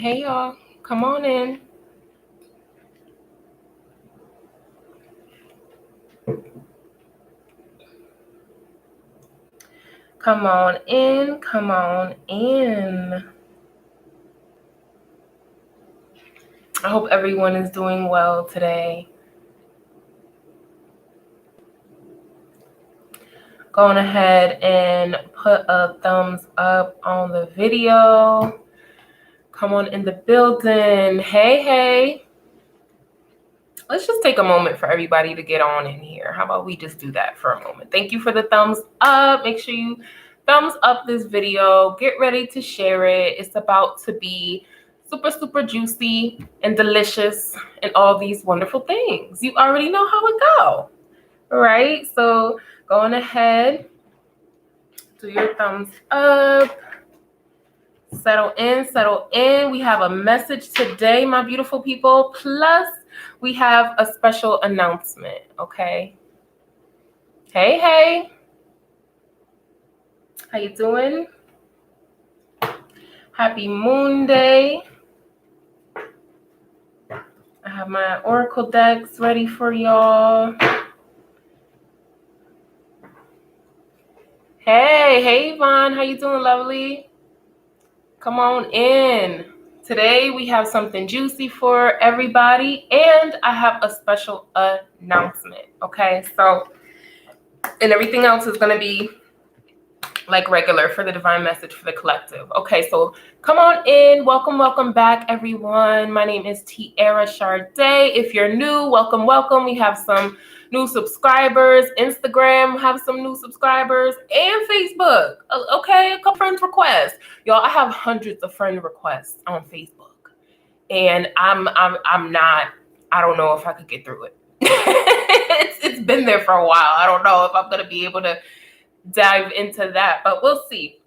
Hey y'all, come on in. Come on in, come on in. I hope everyone is doing well today. Going ahead and put a thumbs up on the video. Come on in the building. Hey. Let's just take a moment for everybody to get on in here. How about we just do that for a moment? Thank you for the thumbs up. Make sure you thumbs up this video. Get ready to share it. It's about to be super juicy and delicious and all these wonderful things. You already know how it go, right? So going ahead, do your thumbs up. Settle in. We have a message today, my beautiful people. Plus, we have a special announcement, okay? Hey. How you doing? Happy Moon Day. I have my oracle decks ready for y'all. Hey Yvonne, how you doing, lovely? Come on in. Today we have something juicy for everybody, and I have a special announcement, okay? So, and everything else is going to be like regular for the divine message for the collective. Okay, so come on in. Welcome back, everyone. My name is Tiara Shardé. If you're new, welcome. We have some new subscribers. Instagram have some new subscribers, and Facebook. Okay, a couple friends requests. Y'all, I have hundreds of friend requests on Facebook, and I'm not. I don't know if I could get through it. It's been there for a while. I don't know if I'm gonna be able to dive into that, but we'll see.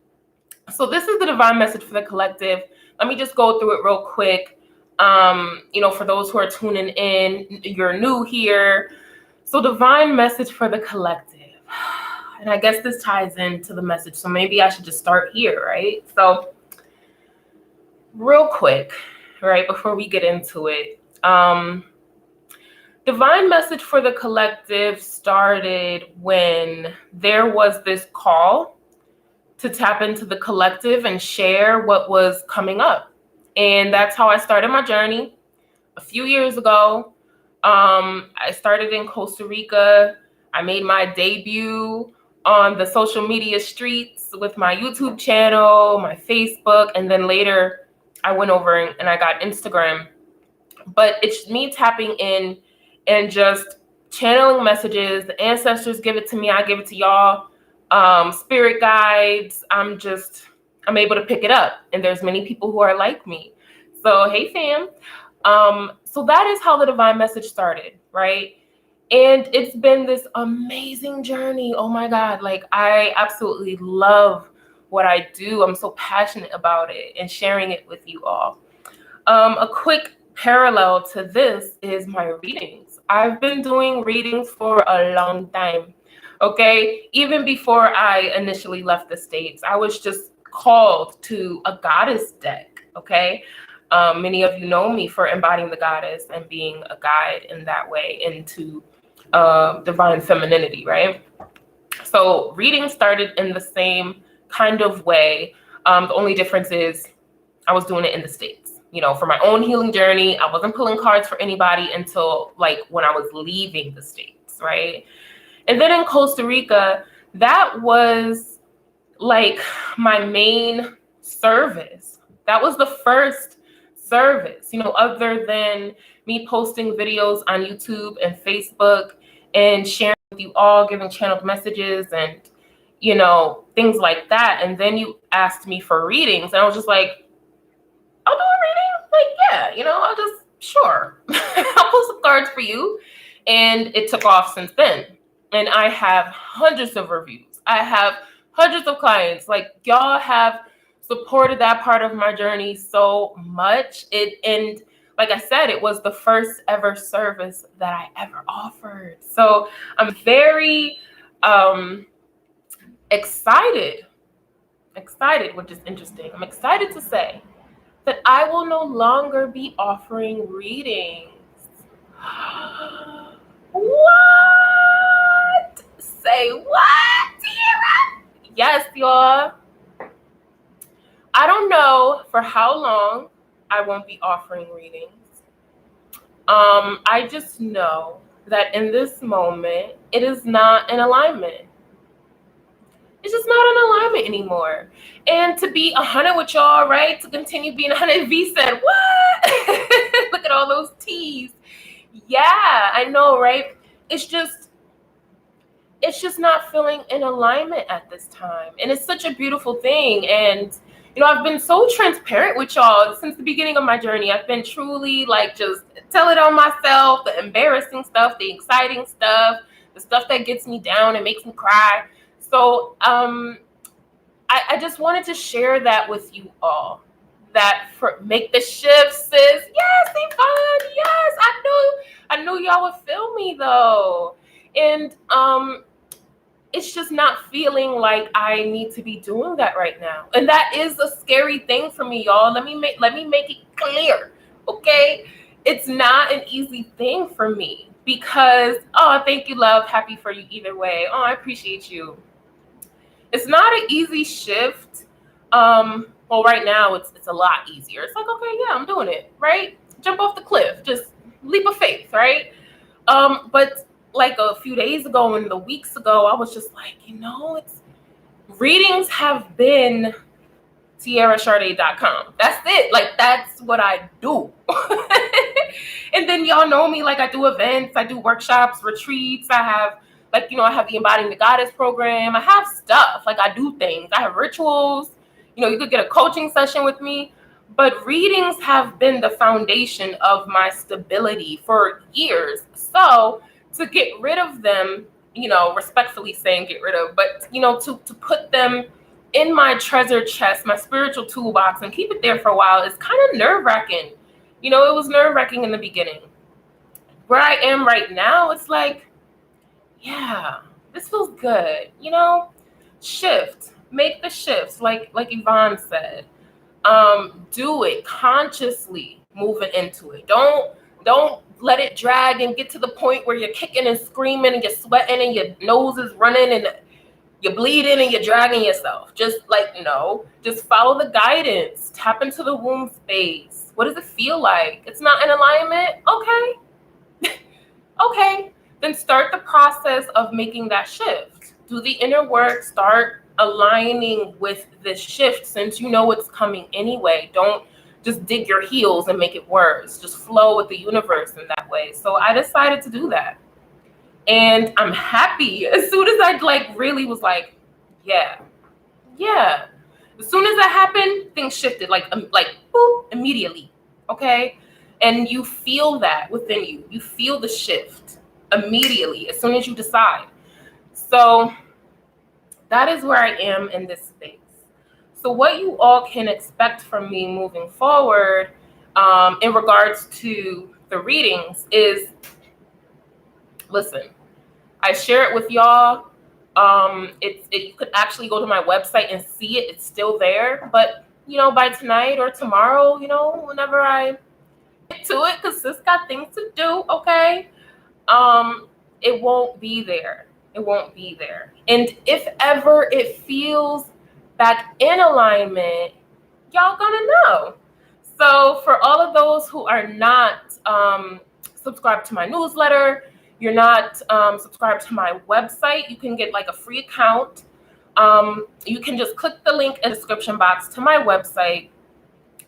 So this is the divine message for the collective. Let me just go through it real quick. For those who are tuning in, you're new here. So divine message for the collective. And I guess this ties into the message. So maybe I should just start here, right? So real quick, right, before we get into it, divine message for the collective started when there was this call to tap into the collective and share what was coming up. And that's how I started my journey a few years ago. I started in Costa Rica. I made my debut on the social media streets with my YouTube channel, my Facebook, and then later I went over and I got Instagram. But it's me tapping in and just channeling messages. The ancestors give it to me. I give it to y'all. Spirit guides. I'm able to pick it up. And there's many people who are like me. So, hey fam. So that is how the divine message started, right? And it's been this amazing journey. Oh my God. Like, I absolutely love what I do. I'm so passionate about it and sharing it with you all. A quick parallel to this is my readings. I've been doing readings for a long time, okay? Even before I initially left the States, I was just called to a goddess deck, okay? Many of you know me for embodying the goddess and being a guide in that way into divine femininity, right? So reading started in the same kind of way. The only difference is I was doing it in the States. For my own healing journey. I wasn't pulling cards for anybody until like when I was leaving the States, right? And then in Costa Rica, that was like my main service. That was the first service, other than me posting videos on YouTube and Facebook and sharing with you all, giving channeled messages and, things like that. And then you asked me for readings and I was just like, I'll do a reading. Like, yeah, I'll just, sure. I'll pull some cards for you. And it took off since then. And I have hundreds of reviews. I have hundreds of clients. Like, y'all have supported that part of my journey so much. And like I said, it was the first ever service that I ever offered. So I'm very excited, which is interesting. I'm excited to say that I will no longer be offering readings. What? Say what, Tiara? Yes, y'all. I don't know for how long I won't be offering readings. I just know that in this moment, it is not in alignment. It's just not in alignment anymore. And to be 100 with y'all, right? To continue being 100, V said, what? Look at all those T's. Yeah, I know, right? It's just not feeling in alignment at this time. And it's such a beautiful thing. And, I've been so transparent with y'all since the beginning of my journey. I've been truly like just telling on myself, the embarrassing stuff, the exciting stuff, the stuff that gets me down and makes me cry. So I just wanted to share that with you all. That for make the shift, sis. Yes, Yvonne. Yes, I knew y'all would feel me though. And it's just not feeling like I need to be doing that right now. And that is a scary thing for me, y'all. Let me make it clear. Okay? It's not an easy thing for me because, oh, thank you, love. Happy for you either way. Oh, I appreciate you. It's not an easy shift. Well, right now it's a lot easier. It's like, okay, yeah, I'm doing it, right? Jump off the cliff, just leap of faith, right? But like a few days ago and the weeks ago, I was just like, it's readings have been TiaraSharde.com. That's it. Like, that's what I do. And then y'all know me, like I do events, I do workshops, retreats. I have I have the Embodying the Goddess program. I have stuff, like I do things. I have rituals. You could get a coaching session with me. But readings have been the foundation of my stability for years. So to get rid of them, respectfully saying get rid of, but, to put them in my treasure chest, my spiritual toolbox, and keep it there for a while is kind of nerve-wracking. It was nerve-wracking in the beginning. Where I am right now, it's like, yeah, this feels good. Shift, make the shifts, like Yvonne said. Do it consciously, moving into it. Don't let it drag and get to the point where you're kicking and screaming and you're sweating and your nose is running and you're bleeding and you're dragging yourself. Just no, just follow the guidance. Tap into the womb space. What does it feel like? It's not in alignment? Okay. Okay. Then start the process of making that shift. Do the inner work. Start aligning with this shift since you know it's coming anyway. Don't just dig your heels and make it worse. Just flow with the universe in that way. So I decided to do that. And I'm happy. As soon as I really was like, yeah. As soon as that happened, things shifted like boop, immediately. Okay. And you feel that within you. You feel the shift immediately as soon as you decide. So that is where I am in this space. So what you all can expect from me moving forward in regards to the readings is, listen, I share it with y'all. You could actually go to my website and see it. It's still there. But, by tonight or tomorrow, whenever I get to it, because sis got things to do, okay? It won't be there. It won't be there. And if ever it feels back in alignment, y'all gonna know. So for all of those who are not subscribed to my newsletter, you're not subscribed to my website, you can get a free account. You can just click the link in the description box to my website.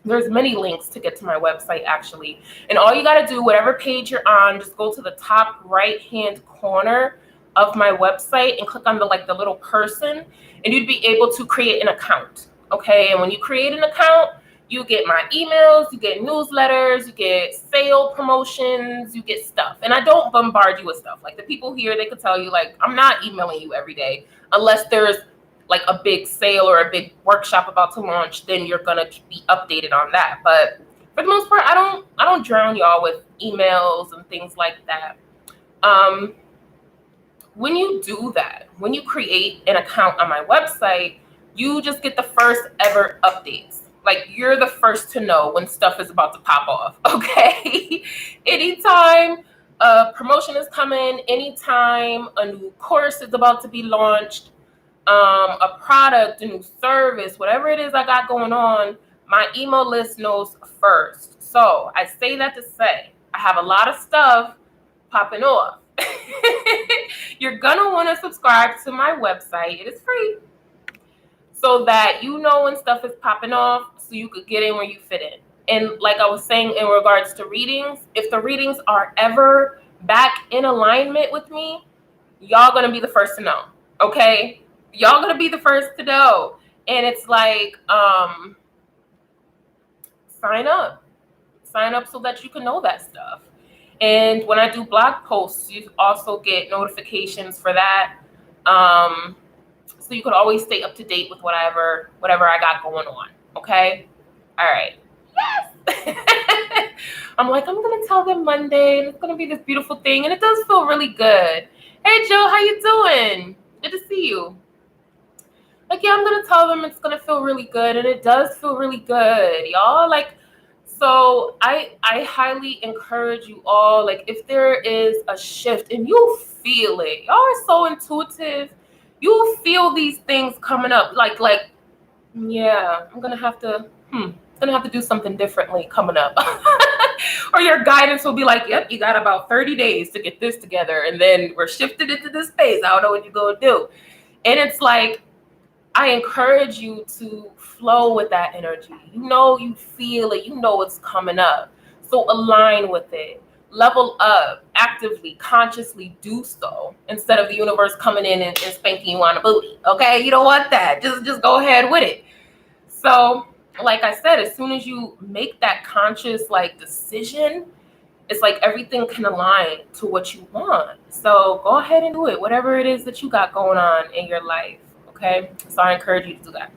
There's many links to get to my website, actually. And all you got to do, whatever page you're on, just go to the top right-hand corner of my website and click on the little person, and you'd be able to create an account. Okay. And when you create an account, you get my emails, you get newsletters, you get sale promotions, you get stuff. And I don't bombard you with stuff. Like the people here, they could tell you, I'm not emailing you every day unless there's a big sale or a big workshop about to launch, then you're gonna be updated on that. But for the most part, I don't drown y'all with emails and things like that. When you do that, when you create an account on my website, you just get the first ever updates. Like, you're the first to know when stuff is about to pop off, okay? Anytime a promotion is coming, anytime a new course is about to be launched, a product, a new service, whatever it is I got going on, my email list knows first. So I say that to say, I have a lot of stuff popping off. You're gonna want to subscribe to my website. It is free, so that you know when stuff is popping off, so you could get in where you fit in. And like I was saying in regards to readings, if the readings are ever back in alignment with me, y'all gonna be the first to know, okay? Y'all gonna be the first to know. And it's like, sign up so that you can know that stuff. And when I do blog posts, you also get notifications for that. So you could always stay up to date with whatever I got going on. Okay? All right. Yes. I'm like, I'm gonna tell them Monday, and it's gonna be this beautiful thing, and it does feel really good. Hey Joe, how you doing? Good to see you. Like, yeah, I'm gonna tell them it's gonna feel really good, and it does feel really good, y'all. Like, so I highly encourage you all, like, if there is a shift and you feel it, y'all are so intuitive, you feel these things coming up, like, yeah, I'm gonna have to do something differently coming up. Or your guidance will be like, yep, you got about 30 days to get this together, and then we're shifted into this space. I don't know what you're gonna do. And it's like, I encourage you to flow with that energy. You know, you feel it, you know it's coming up. So align with it. Level up, actively, consciously do so, instead of the universe coming in and spanking you on a booty. Okay? You don't want that. Just go ahead with it. So, like I said, as soon as you make that conscious decision, it's like everything can align to what you want. So go ahead and do it, whatever it is that you got going on in your life. Okay, so I encourage you to do that.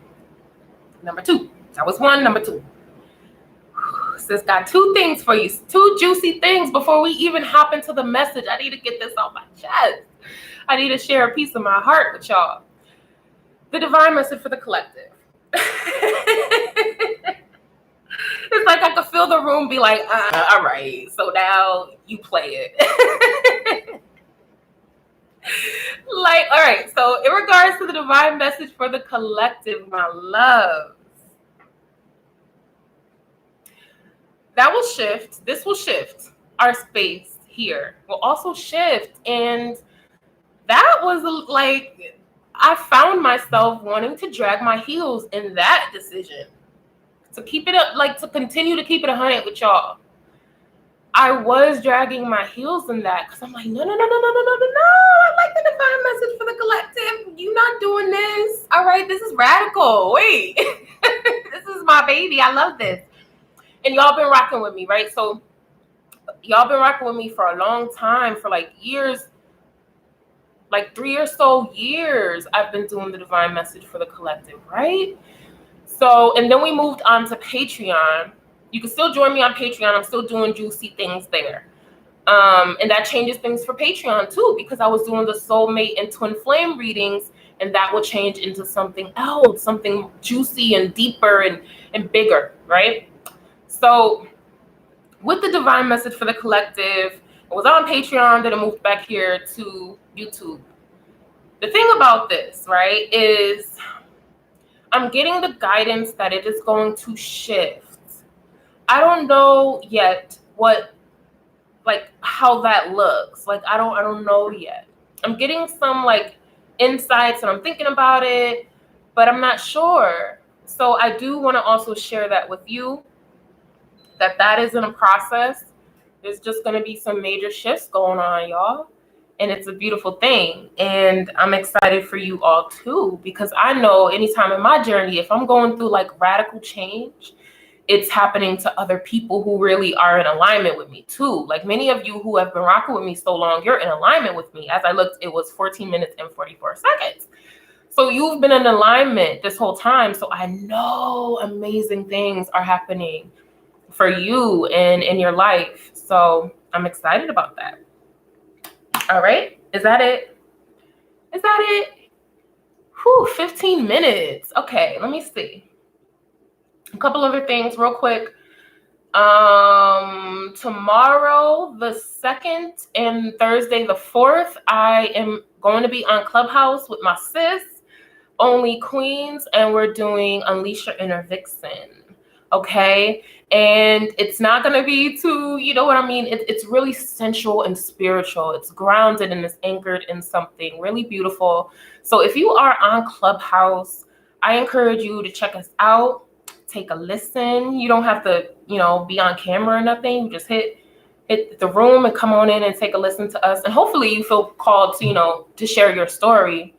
Number 2, that was 1. Number 2, sis got 2 things for you, 2 juicy things before we even hop into the message. I need to get this off my chest. I need to share a piece of my heart with y'all. The divine message for the collective. It's like I could feel the room be like, all right, so now you play it. Like, all right, so in regards to the divine message for the collective, my love, that will shift. This will shift. Our space here will also shift. And that was like, I found myself wanting to drag my heels in that decision. To keep it up, to continue to keep it 100 with y'all. I was dragging my heels in that because I'm like, no. I like the divine message for the collective. You not doing this. All right, this is radical. Wait, this is my baby. I love this. And y'all been rocking with me, right? So y'all been rocking with me for a long time, for years, 3 or so years. I've been doing the divine message for the collective, right? So, and then we moved on to Patreon. You can still join me on Patreon. I'm still doing juicy things there. And that changes things for Patreon too, because I was doing the soulmate and twin flame readings, and that will change into something else, something juicy and deeper and bigger, right? So with the divine message for the collective, I was on Patreon, then I moved back here to YouTube. The thing about this, right, is I'm getting the guidance that it is going to shift. I don't know yet how that looks. I don't know yet. I'm getting some insights and I'm thinking about it, but I'm not sure. So I do want to also share that with you, that is in a process. There's just going to be some major shifts going on, y'all. And it's a beautiful thing. And I'm excited for you all too, because I know anytime in my journey, if I'm going through radical change, it's happening to other people who really are in alignment with me too. Many of you who have been rocking with me so long, you're in alignment with me. As I looked, it was 14 minutes and 44 seconds. So you've been in alignment this whole time. So I know amazing things are happening for you and in your life. So I'm excited about that. All right. Is that it? Is that it? Whew, 15 minutes. Okay, let me see. A couple other things real quick. Tomorrow, the 2nd, and Thursday, the 4th, I am going to be on Clubhouse with my sis, Only Queens, and we're doing Unleash Your Inner Vixen. Okay, and it's not gonna be too, you know what I mean? It's really sensual and spiritual. It's grounded and it's anchored in something really beautiful. So if you are on Clubhouse, I encourage you to check us out, take a listen. You don't have to, be on camera or nothing. You just hit the room and come on in and take a listen to us. And hopefully you feel called to, to share your story.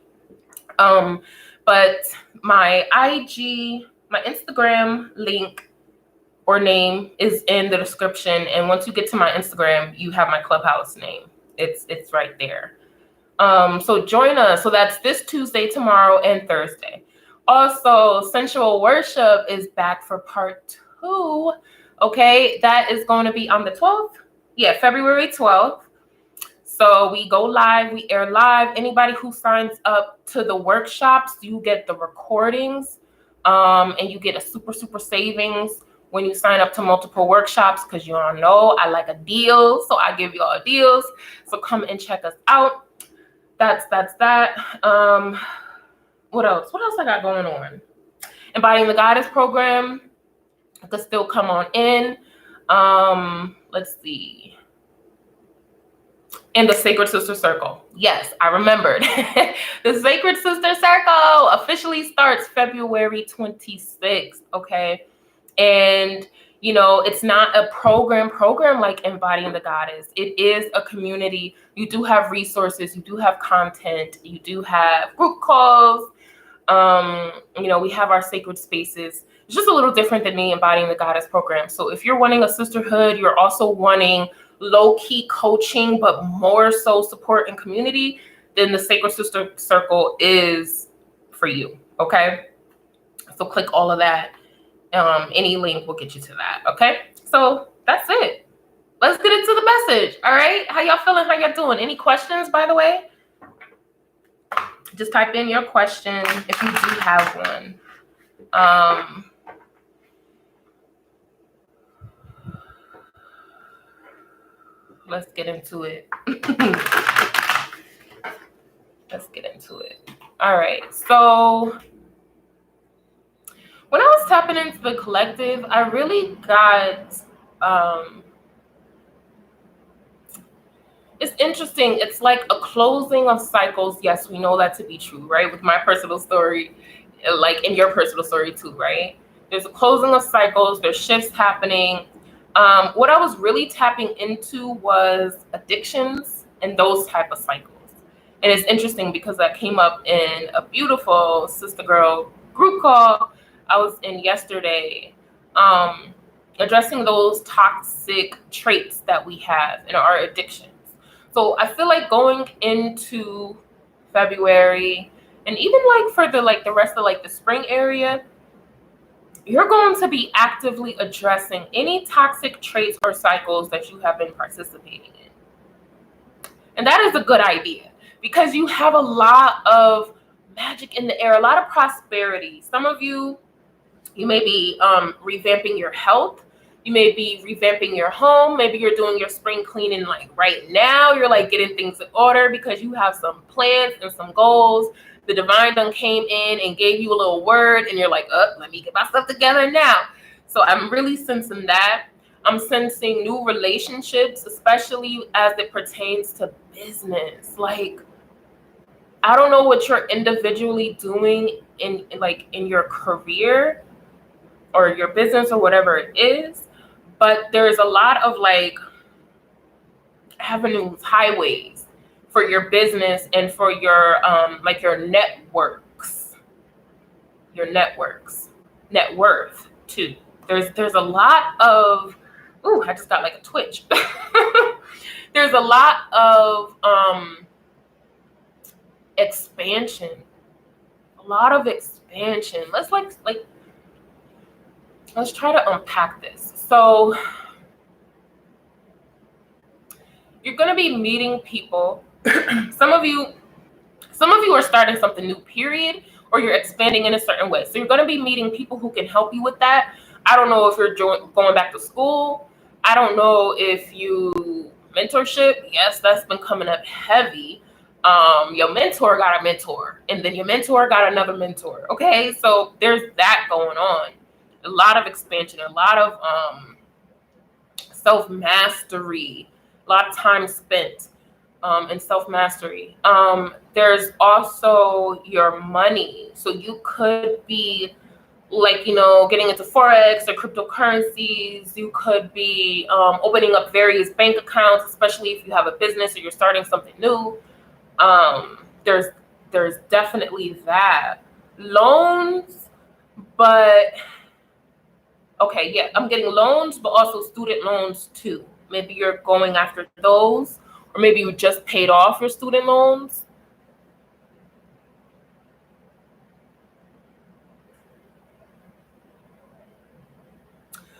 But my IG, my Instagram link or name is in the description. And once you get to my Instagram, you have my Clubhouse name. It's right there. So join us. So that's this Tuesday, tomorrow, and Thursday. Also, Sensual Worship is back for part 2. Okay, that is going to be on the 12th. Yeah, February 12th. So we go live, we air live. Anybody who signs up to the workshops, you get the recordings, and you get a super savings when you sign up to multiple workshops, because you all know I like a deal. So I give you all deals. So come and check us out. That's that. What else? What else I got going on? Embodying the Goddess program. I could still come on in. Let's see. And the Sacred Sister Circle. Yes, I remembered. The Sacred Sister Circle officially starts February 26th, okay? And, it's not a program like Embodying the Goddess. It is a community. You do have resources. You do have content. You do have group calls. We have our sacred spaces. It's just a little different than the Embodying the Goddess program. So if you're wanting a sisterhood, you're also wanting low-key coaching, but more so support and community, then the Sacred Sister Circle is for you, okay? So click all of that. Any link will get you to that, okay? So that's it. Let's get into the message, all right? How y'all feeling? How y'all doing? Any questions, by the way? Just type in your question if you do have one. Let's get into it. Let's get into it. All right. So when I was tapping into the collective, I really got, it's interesting. It's like a closing of cycles. Yes, we know that to be true, right? With my personal story, like in your personal story too, right? There's a closing of cycles. There's shifts happening. What I was really tapping into was addictions and those type of cycles. And it's interesting because that came up in a beautiful sister girl group call I was in yesterday, addressing those toxic traits that we have in our addictions. So I feel like going into February and even like for the rest of the spring area, you're going to be actively addressing any toxic traits or cycles that you have been participating in. And that is a good idea because you have a lot of magic in the air, a lot of prosperity. Some of you may be revamping your health. You may be revamping your home. Maybe you're doing your spring cleaning right now. You're getting things in order because you have some plans and some goals. The divine done came in and gave you a little word and you're like, let me get my stuff together now. So I'm really sensing that. I'm sensing new relationships, especially as it pertains to business. I don't know what you're individually doing in your career or your business or whatever it is, but there's a lot of avenues, highways for your business and for your your net worth too. There's a lot of I just got a twitch. There's a lot of expansion. A lot of expansion. Let's let's try to unpack this. So you're going to be meeting people. Some of you are starting something new, period, or you're expanding in a certain way. So you're going to be meeting people who can help you with that. I don't know if you're going back to school. I don't know if you mentorship. Yes, that's been coming up heavy. Your mentor got a mentor, and then your mentor got another mentor. Okay, so there's that going on. A lot of expansion, a lot of self-mastery, a lot of time spent in self-mastery. There's also your money. So you could be like, getting into Forex or cryptocurrencies. You could be opening up various bank accounts, especially if you have a business or you're starting something new. There's definitely that. Loans, but okay, yeah, I'm getting loans, but also student loans too. Maybe you're going after those, or maybe you just paid off your student loans.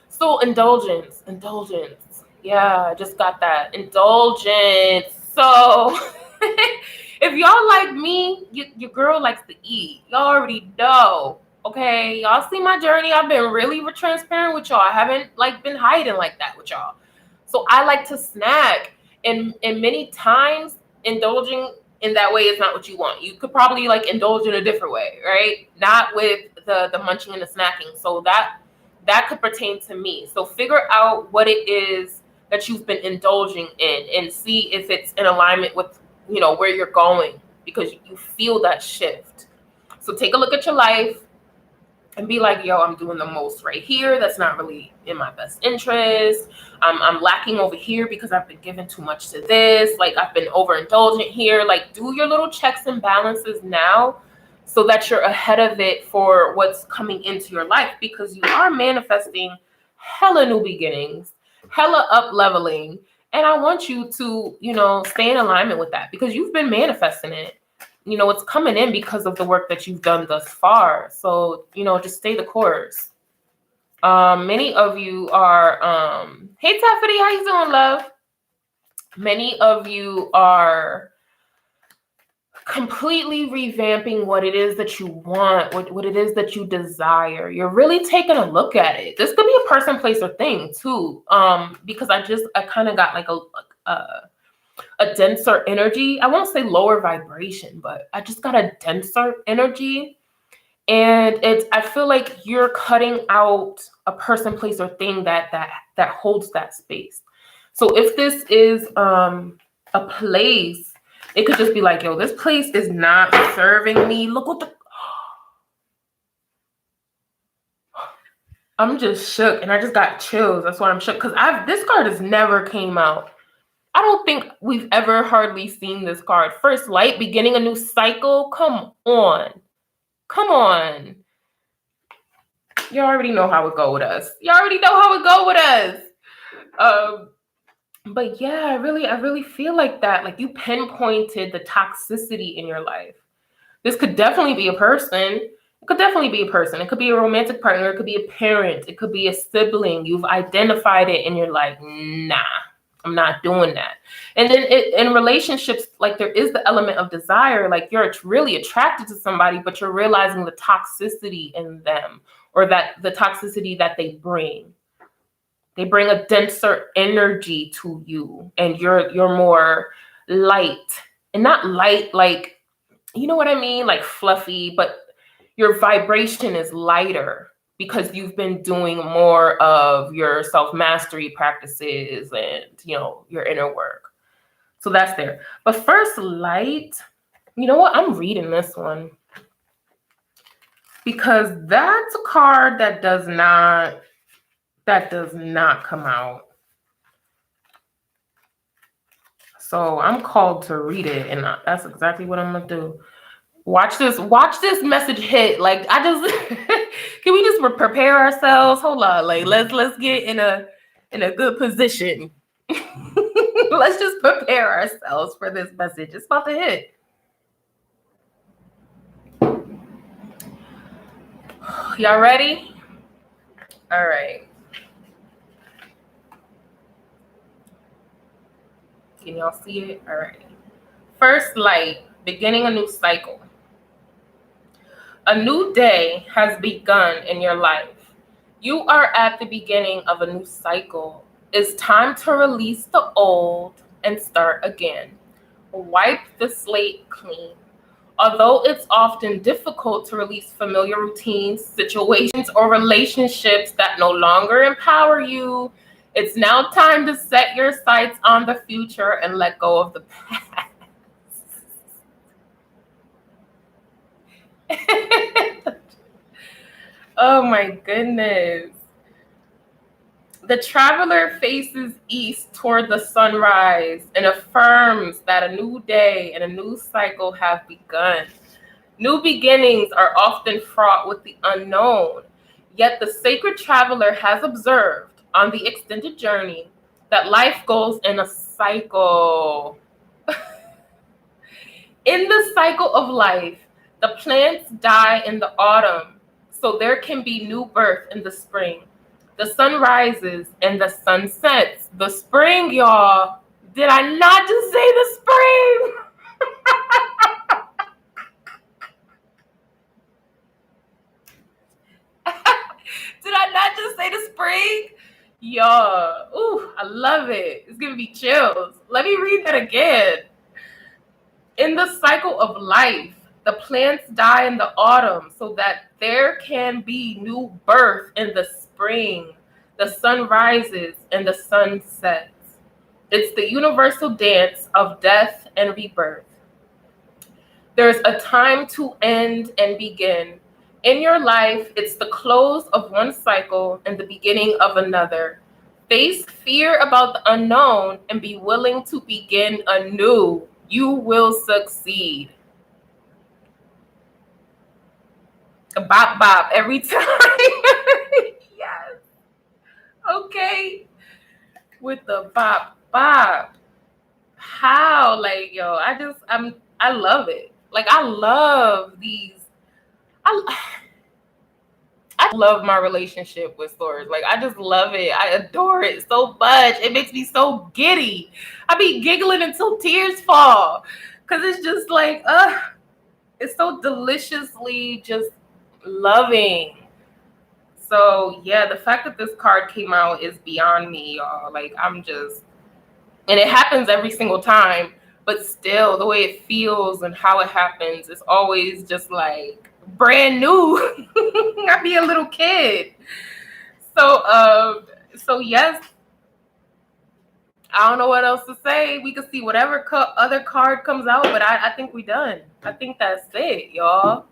So indulgence. Yeah, I just got that. Indulgence. So if y'all like me, your girl likes to eat. Y'all already know. Okay, y'all see my journey. I've been really transparent with y'all. I haven't been hiding like that with y'all. So I like to snack, and many times indulging in that way is not what you want. You could probably indulge in a different way, right? Not with the munching and the snacking. So that could pertain to me. So figure out what it is that you've been indulging in and see if it's in alignment with where you're going, because you feel that shift. So take a look at your life and be like, yo, I'm doing the most right here. That's not really in my best interest. I'm lacking over here because I've been giving too much to this. I've been overindulgent here. Do your little checks and balances now so that you're ahead of it for what's coming into your life, because you are manifesting hella new beginnings, hella up leveling. And I want you to, stay in alignment with that, because you've been manifesting it. It's coming in because of the work that you've done thus far. So, just stay the course. Many of you are, hey, Tiffany, how you doing, love? Many of you are completely revamping what it is that you want, what it is that you desire. You're really taking a look at it. This could be a person, place, or thing too. Because I kind of got a denser energy. I won't say lower vibration, but I just got a denser energy. And I feel like you're cutting out a person, place, or thing that holds that space. So if this is a place, it could just be like, yo, this place is not serving me. Look what I'm just shook, and I just got chills. That's why I'm shook, because this card has never came out. I don't think we've ever hardly seen this card. First light, beginning a new cycle. Come on. You already know how it go with us. But yeah, I really feel like that. Like you pinpointed the toxicity in your life. This could definitely be a person. It could be a romantic partner. It could be a parent. It could be a sibling. You've identified it and you're like, nah, I'm not doing that. And then in relationships, there is the element of desire. You're really attracted to somebody, but you're realizing the toxicity in them, or that the toxicity that they bring. They bring a denser energy to you, and you're more light, and not light you know what I mean, fluffy, but your vibration is lighter because you've been doing more of your self-mastery practices and your inner work. So that's there. But first light, you know what? I'm reading this one because that's a card that does not come out. So I'm called to read it, and that's exactly what I'm gonna do. Watch this message hit. Can we just prepare ourselves? Hold on, let's get in a good position. Let's just prepare ourselves for this message. It's about to hit. Y'all ready? All right. Can y'all see it? All right. First light, beginning a new cycle. A new day has begun in your life. You are at the beginning of a new cycle. It's time to release the old and start again. Wipe the slate clean. Although it's often difficult to release familiar routines, situations, or relationships that no longer empower you, it's now time to set your sights on the future and let go of the past. Oh my goodness. The traveler faces east toward the sunrise and affirms that a new day and a new cycle have begun. New beginnings are often fraught with the unknown, yet the sacred traveler has observed on the extended journey that life goes in a cycle. In the cycle of life, the plants die in the autumn, so there can be new birth in the spring. The sun rises and the sun sets. The spring, y'all. Did I not just say the spring? Did I not just say the spring? Y'all. Ooh, I love it. It's giving me chills. Let me read that again. In the cycle of life, the plants die in the autumn so that there can be new birth in the spring. The sun rises and the sun sets. It's the universal dance of death and rebirth. There's a time to end and begin. In your life, it's the close of one cycle and the beginning of another. Face fear about the unknown and be willing to begin anew. You will succeed. A bop bop every time. Yes. Okay. With the bop bop. How? Like, yo, I love it. Like, I love these. I love my relationship with stores. Like, I just love it. I adore it so much. It makes me so giddy. I be giggling until tears fall. Cause it's just like, it's so deliciously just loving. So yeah, the fact that this card came out is beyond me, y'all. Like, I'm just, and it happens every single time, but still the way it feels and how it happens is always just like brand new. I be a little kid. So yes, I don't know what else to say. We could see whatever other card comes out, but I think we done. I think that's it, y'all.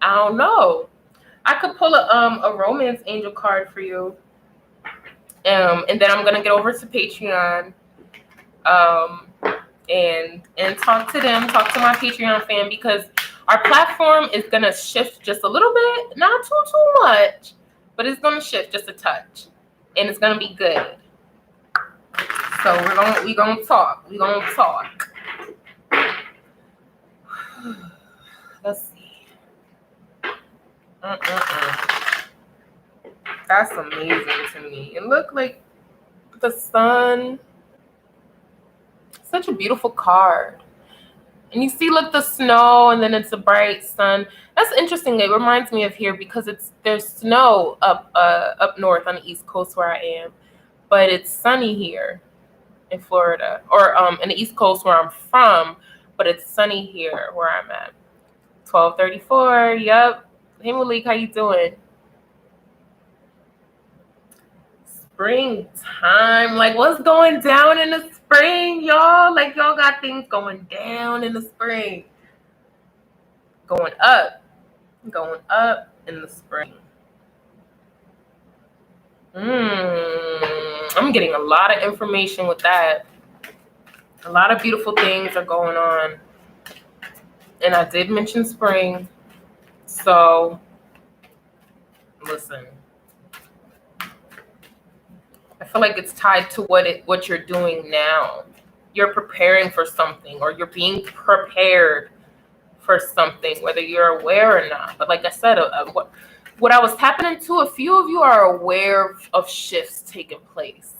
I don't know. I could pull a romance angel card for you. And then I'm gonna get over to Patreon. And talk to them, talk to my Patreon fan, because our platform is gonna shift just a little bit, not too much, but it's gonna shift just a touch, and it's gonna be good. So we gonna talk. We gonna talk. Let's see. That's amazing to me. It looked like the sun. Such a beautiful card. And you see, look, the snow, and then it's a bright sun. That's interesting. It reminds me of here because there's snow up north on the East Coast where I am, but it's sunny here in Florida, or in the East Coast where I'm from, but it's sunny here where I'm at. 12:34. Yep. Hey Malik, how you doing? Springtime. Like, what's going down in the spring, y'all? Like, y'all got things going down in the spring. Going up in the spring. I'm getting a lot of information with that. A lot of beautiful things are going on. And I did mention spring. So, listen. I feel like it's tied to what you're doing now. You're preparing for something, or you're being prepared for something, whether you're aware or not. But like I said, what I was tapping into, a few of you are aware of shifts taking place.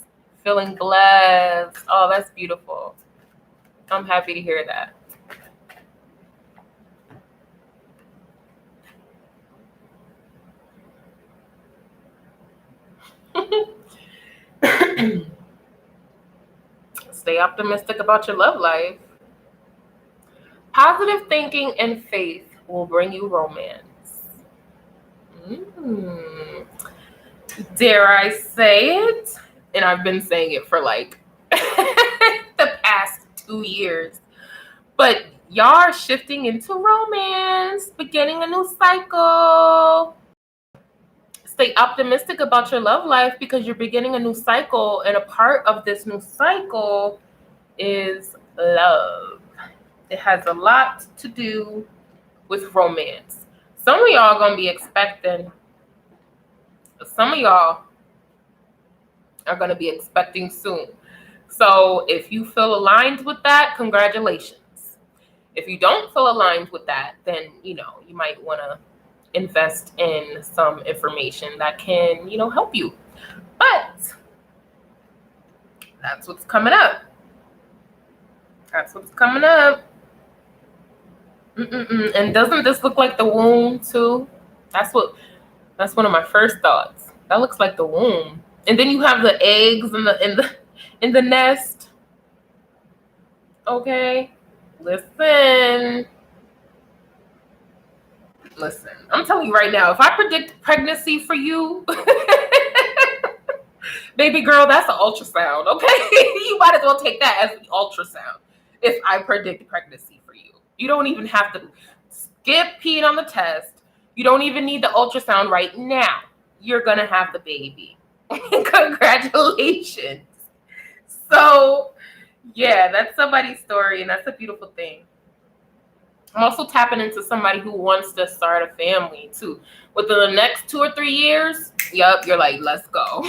Feeling blessed. Oh, that's beautiful. I'm happy to hear that. Stay optimistic about your love life. Positive thinking and faith will bring you romance. Dare I say it? And I've been saying it for like the past 2 years. But y'all are shifting into romance, beginning a new cycle. Stay optimistic about your love life because you're beginning a new cycle, and a part of this new cycle is love. It has a lot to do with romance. Some of y'all are going to be expecting. Some of y'all are going to be expecting soon. So if you feel aligned with that, congratulations. If you don't feel aligned with that, then, you might want to invest in some information that can, help you. But that's what's coming up. That's what's coming up. And doesn't this look like the womb too? That's one of my first thoughts. That looks like the womb. And then you have the eggs in the nest. Okay. Listen. I'm telling you right now, if I predict pregnancy for you, baby girl, that's an ultrasound, okay? You might as well take that as an ultrasound if I predict pregnancy for you. You don't even have to skip peeing on the test. You don't even need the ultrasound right now. You're going to have the baby. Congratulations. So, yeah, that's somebody's story, and that's a beautiful thing. I'm also tapping into somebody who wants to start a family too. Within the next 2 or 3 years, you're like, let's go.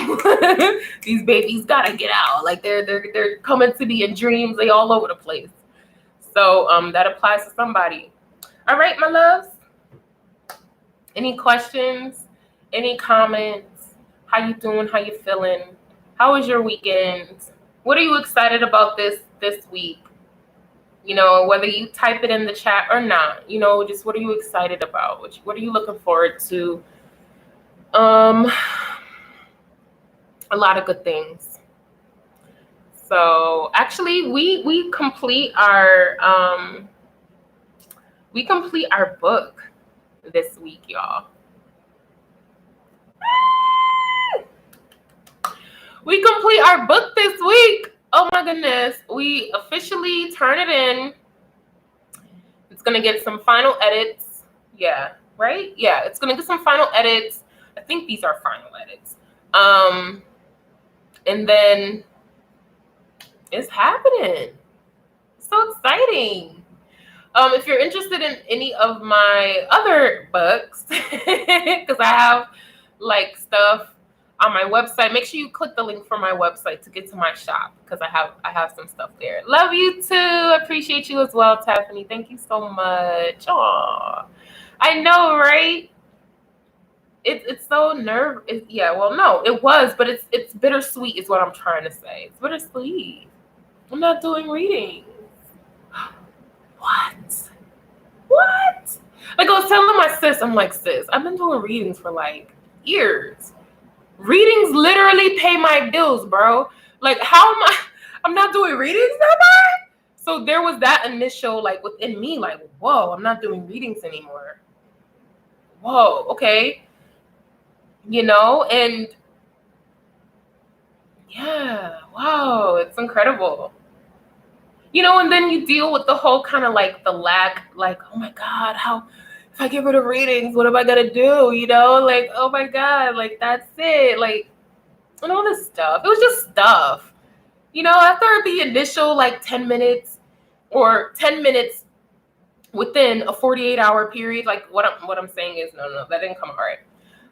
These babies gotta get out. Like they're coming to me in dreams. They all over the place. So that applies to somebody. All right, my loves. Any questions? Any comments? How you doing? How you feeling? How was your weekend? What are you excited about this week? Whether you type it in the chat or not, just what are you excited about? What are you looking forward to? A lot of good things. So actually we complete our book this week, y'all. We complete our book this week. Oh my goodness. We officially turn it in. It's going to get some final edits. Yeah, right? Yeah, it's going to get some final edits. I think these are final edits. And then it's happening. So exciting. If you're interested in any of my other books, because I have like stuff on my website, make sure you click the link for my website to get to my shop, because I have some stuff there. Love you too. Appreciate you as well, Tiffany. Thank you so much. Aw, I know, right? It's so it was, but it's bittersweet is what I'm trying to say. It's bittersweet. I'm not doing readings. What? Like I was telling my sis, I'm like, sis, I've been doing readings for like years. Readings literally pay my bills, bro. Like, how am I'm not doing readings no more? So there was that initial, like, within me, like, whoa, I'm not doing readings anymore. Whoa, okay. And yeah, wow, it's incredible. And then you deal with the whole kind of like the lack, like, oh my God, how, if I get rid of readings, what am I gonna do? Like, oh my God, like, that's it. Like, and all this stuff. It was just stuff. After the initial like 10 minutes or 10 minutes within a 48-hour period, like what I'm saying is, no, that didn't come out right.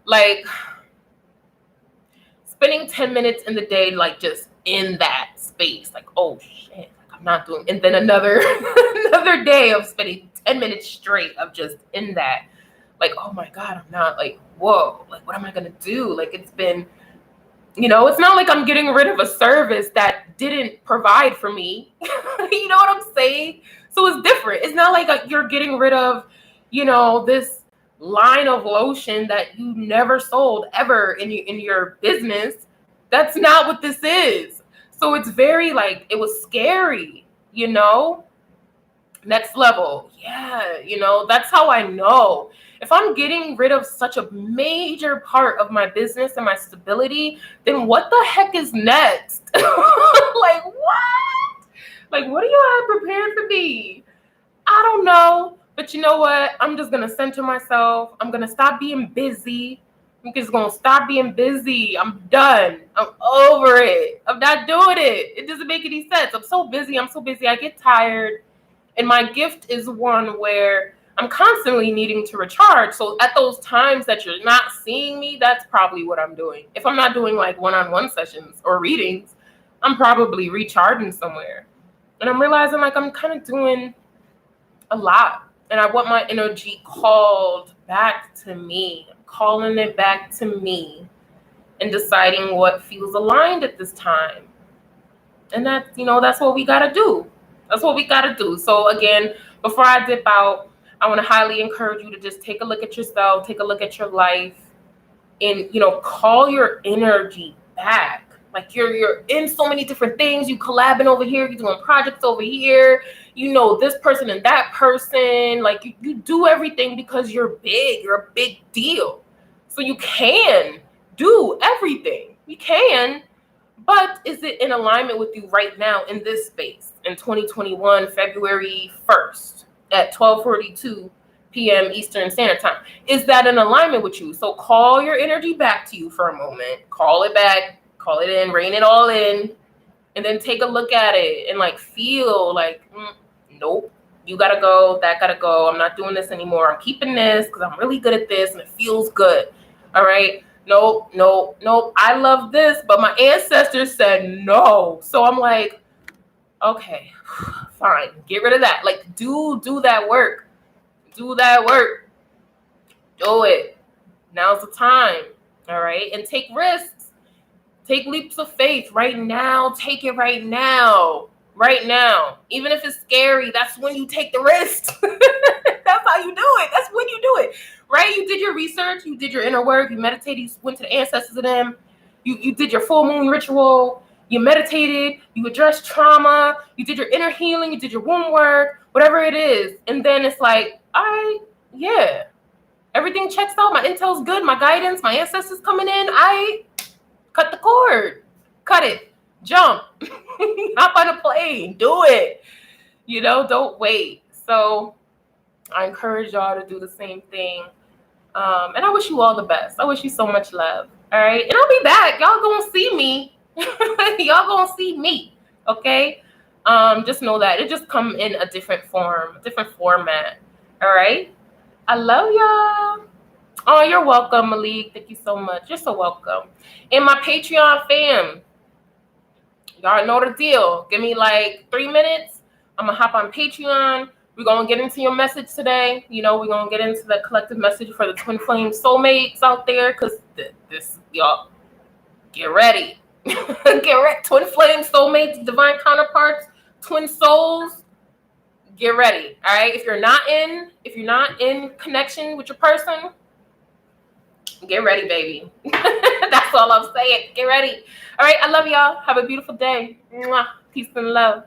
Like spending 10 minutes in the day, like just in that space, like, oh shit, I'm not doing, and then another day of spending 10 minutes straight of just in that, like, oh my God, I'm not, like, whoa, like, what am I gonna do? Like, it's been, it's not like I'm getting rid of a service that didn't provide for me. You know what I'm saying? So it's different. It's not like you're getting rid of, this line of lotion that you never sold ever in your business. That's not what this is. So it's very like, it was scary, you know? Next level. Yeah, you know, that's how I know. If I'm getting rid of such a major part of my business and my stability, then what the heck is next? Like, what? Like, what do you have prepared for me? I don't know. But you know what? I'm just going to center myself. I'm going to stop being busy. I'm just going to stop being busy. I'm done. I'm over it. I'm not doing it. It doesn't make any sense. I'm so busy. I get tired. And my gift is one where I'm constantly needing to recharge. So at those times that you're not seeing me, that's probably what I'm doing. If I'm not doing like one-on-one sessions or readings, I'm probably recharging somewhere. And I'm realizing like I'm kind of doing a lot. And I want my energy called back to me. I'm calling it back to me and deciding what feels aligned at this time. And that's, you know, that's what we got to do. That's what we got to do. So again, before I dip out, I want to highly encourage you to just take a look at yourself, take a look at your life, and, you know, call your energy back. Like you're in so many different things. You collabing over here, you're doing projects over here, you know, this person and that person. Like you do everything because you're big, you're a big deal. So you can do everything. You can. But is it in alignment with you right now in this space in 2021, February 1st at 12:42 p.m. Eastern Standard Time? Is that in alignment with you? So call your energy back to you for a moment. Call it back, call it in, rein it all in, and then take a look at it and like feel like, nope, you gotta go, that gotta go. I'm not doing this anymore. I'm keeping this because I'm really good at this and it feels good. All right. Nope. I love this, but my ancestors said no. So I'm like, okay, fine. Get rid of that. Like, do that work. Do that work. Do it. Now's the time. All right. And take risks. Take leaps of faith right now. Take it right now. Right now. Even if it's scary, that's when you take the risk. That's how you do it. That's when you do it. Right? You did your research, you did your inner work, you meditated, you went to the ancestors of them, you did your full moon ritual, you meditated, you addressed trauma, you did your inner healing, you did your womb work, whatever it is. And then it's like, yeah, everything checks out. My intel's good, my guidance, my ancestors coming in. I cut the cord. Cut it. Jump. Hop on a plane. Do it. You know, don't wait. So I encourage y'all to do the same thing. And I wish you all the best. I wish you so much love. All right. And I'll be back. Y'all gonna see me. Y'all gonna see me. Okay. Just know that it just come in a different form, a different format. All right. I love y'all. Oh, you're welcome, Malik. Thank you so much. You're so welcome. And my Patreon fam, y'all know the deal. Give me like 3 minutes. I'm gonna hop on Patreon. We're going to get into your message today. You know, we're going to get into the collective message for the twin flame soulmates out there. Because this, y'all, get ready. Get ready. Twin flame soulmates, divine counterparts, twin souls, get ready. All right. If you're not in connection with your person, get ready, baby. That's all I'm saying. Get ready. All right. I love y'all. Have a beautiful day. Mwah. Peace and love.